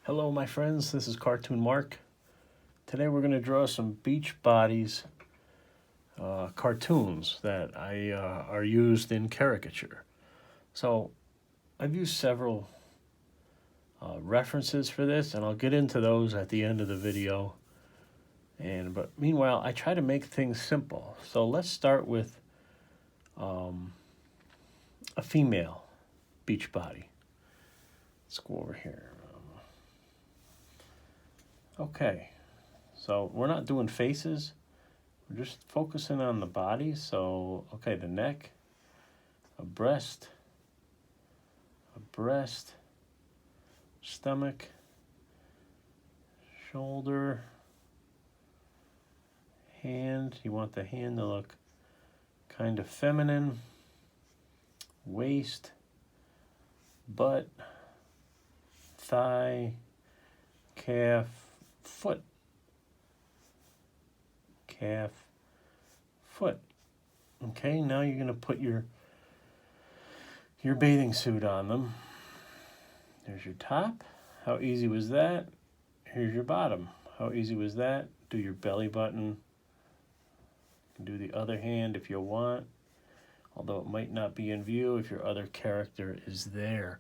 Hello my friends, this is Cartoon Mark. Today we're going to draw some Beachbody's cartoons that are used in Caricature. So I've used several references for this, and I'll get into those at the end of the video. But meanwhile, I try to make things simple. So let's start with a female Beachbody. Let's go over here. Okay, so we're not doing faces. We're just focusing on the body. So, okay, the neck, a breast, stomach, shoulder, hand. You want the hand to look kind of feminine. Waist, butt, thigh, calf, foot. Calf, foot. Okay, now you're going to put your bathing suit on them. There's your top. How easy was that? Here's your bottom. How easy was that? Do your belly button. You can do the other hand if you want, although it might not be in view if your other character is there.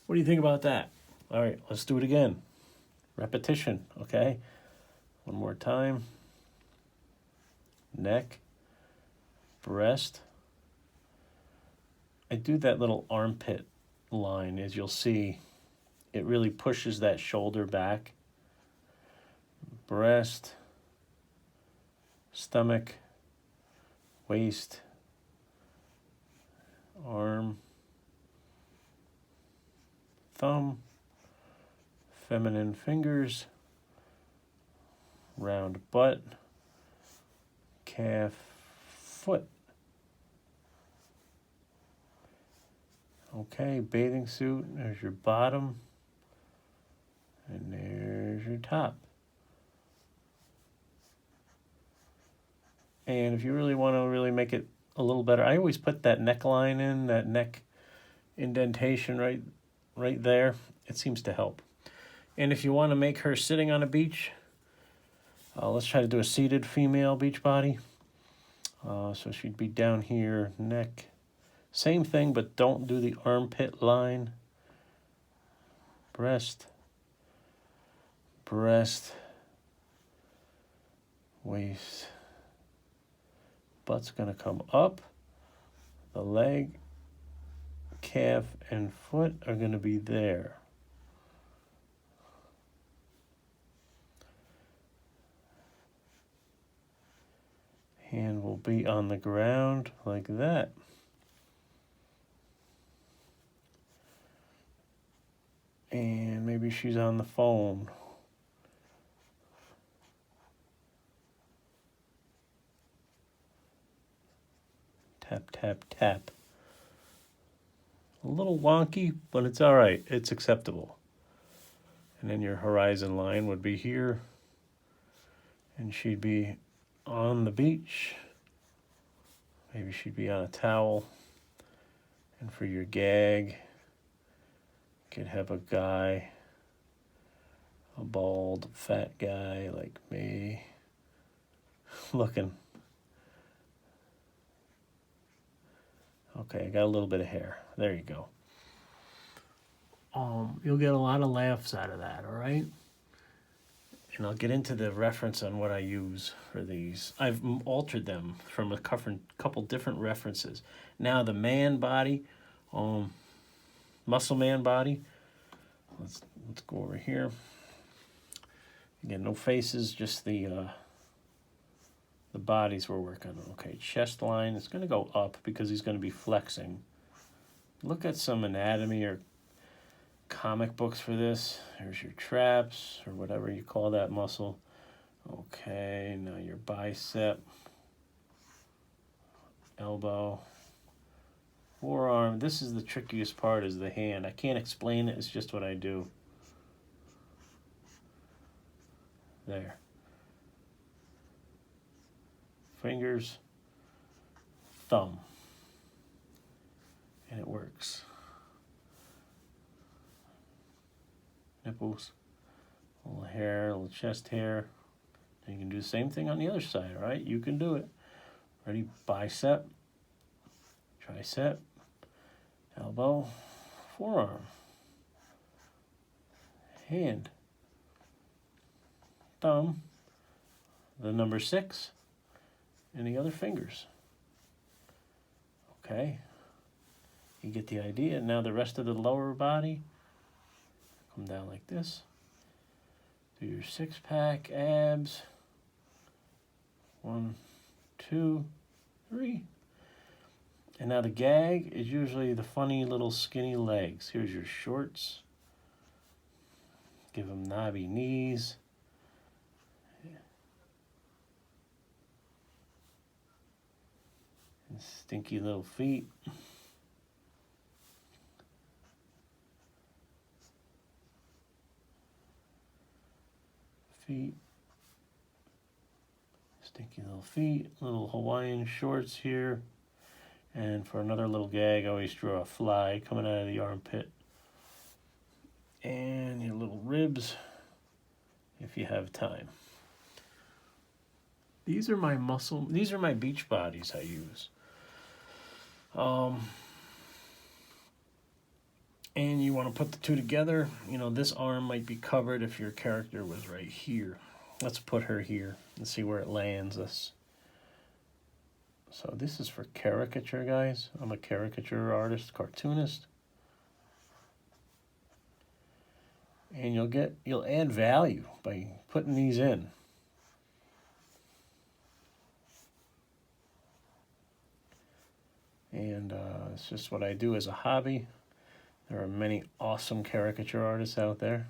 What do you think about that? All right, let's do it again. Repetition, okay? One more time. Neck, breast. I do that little armpit line, as you'll see. It really pushes that shoulder back. Breast, stomach, waist, arm, thumb, feminine fingers, round butt, calf, foot. Okay, bathing suit, there's your bottom, and there's your top. And if you really want to really make it a little better, I always put that neckline in, that neck indentation right there. It seems to help. And if you want to make her sitting on a beach, let's try to do a seated female Beachbody. So she'd be down here, neck. Same thing, but don't do the armpit line. Breast, waist. Butt's going to come up. The leg, calf, and foot are going to be there. Hand will be on the ground like that. And maybe she's on the phone. Tap, tap, tap. A little wonky, but it's all right. It's acceptable. And then your horizon line would be here. And she'd be on the beach. Maybe she'd be on a towel. And for your gag, you could have a guy, a bald, fat guy like me, looking. Okay, I got a little bit of hair. There you go. You'll get a lot of laughs out of that, all right? And I'll get into the reference on what I use for these. I've altered them from a couple different references. Now the man body, muscle man body. Let's go over here. Again, no faces, just the bodies we're working on. Okay, chest line. It's going to go up because he's going to be flexing. Look at some anatomy or comic books for this. Here's your traps or whatever you call that muscle. Okay, now your bicep, elbow, forearm. This is the trickiest part, is the hand. I can't explain it. It's just what I do. There. Fingers, thumb. And it works. Nipples, A little hair, a little chest hair. And you can do the same thing on the other side, all right? You can do it. Ready? Bicep, tricep, elbow, forearm, hand, thumb, the number 6, and the other fingers. Okay, you get the idea. Now the rest of the lower body, come down like this. Do your 6-pack, abs. 1, 2, 3. And now the gag is usually the funny little skinny legs. Here's your shorts. Give them knobby knees. And stinky little feet. Feet. Stinky little feet. Little Hawaiian shorts here. And for another little gag, I always draw a fly coming out of the armpit. And your little ribs, if you have time. These are my beach bodies I use. And you want to put the two together. You know, this arm might be covered if your character was right here. Let's put her here and see where it lands us. So this is for caricature, guys. I'm a caricature artist, cartoonist. And you'll add value by putting these in. And it's just what I do as a hobby. There are many awesome caricature artists out there.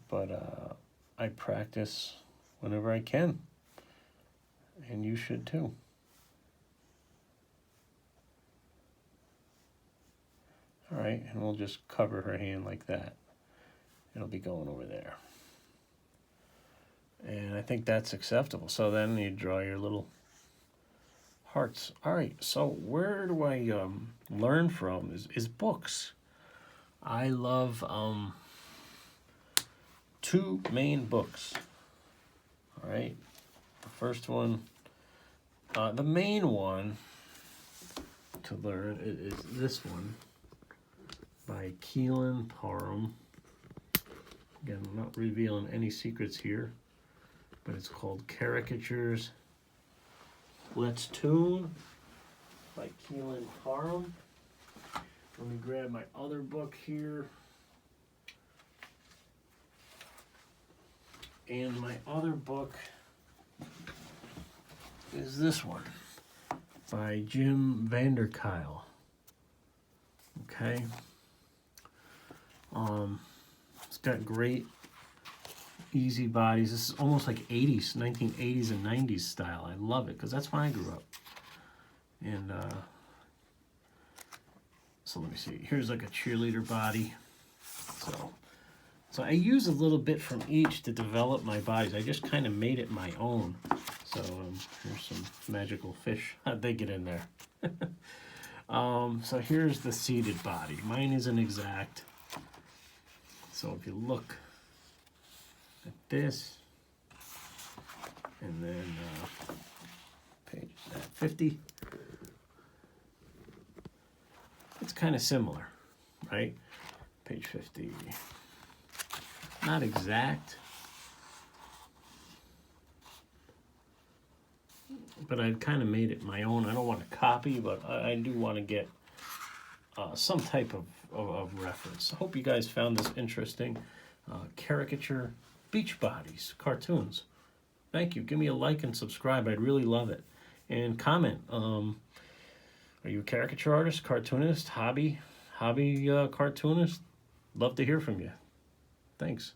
But I practice whenever I can. And you should too. All right, and we'll just cover her hand like that. It'll be going over there. And I think that's acceptable. So then you draw your little hearts. All right, so where do I learn from is books. I love 2 main books. All right, the first one, the main one to learn is this one by Keelan Parham. Again, I'm not revealing any secrets here, but it's called Caricatures. Let's Tune by Keelan Parham. Let me grab my other book here. And my other book is this one by Jim Vanderkyle. Okay. It's got great easy bodies. This is almost like 80s, 1980s and 90s style. I love it because that's when I grew up. And so let me see. Here's like a cheerleader body. So I use a little bit from each to develop my bodies. I just kind of made it my own. So here's some magical fish. How'd they get in there? So here's the seated body. Mine isn't exact. So if you look at this, and then page 50, it's kind of similar, right? Page 50, not exact, but I've kind of made it my own. I don't want to copy, but I do want to get some type of reference. I hope you guys found this interesting. Caricature beach bodies, cartoons. Thank you. Give me a like and subscribe. I'd really love it. And comment. Are you a caricature artist, cartoonist, hobby cartoonist? Love to hear from you. Thanks.